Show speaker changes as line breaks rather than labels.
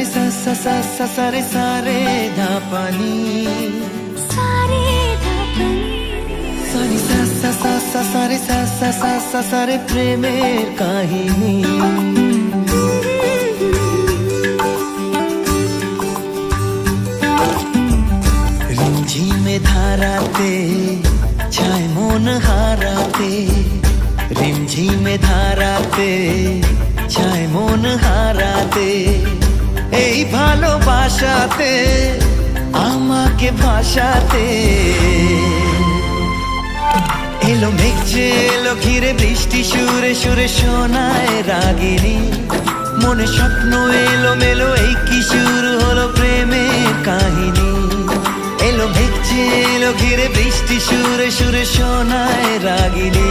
रे सा सा सा सा सा रे सा रे धा पानी
सारे धापनी
सारी सा सा सा सा सा रे सा सा सा सा सा रे প্রেমের কাহিনী রিমঝিমে ধারাতে ছায় মন হারাতে রিমঝিমে ধারাতে ছায় মন হারাতে এই ভালোবাসাতে আমাকে ভাসাতে এলো মেঘে এলো ঘিরে বৃষ্টি সুরে সুরে শোনায় রাগিনী মনে স্বপ্ন এলো মেলো এই কি শুরু হলো প্রেমের কাহিনী এলো মেঘে এলো ঘিরে বৃষ্টি সুরে সুরে শোনায় রাগিনী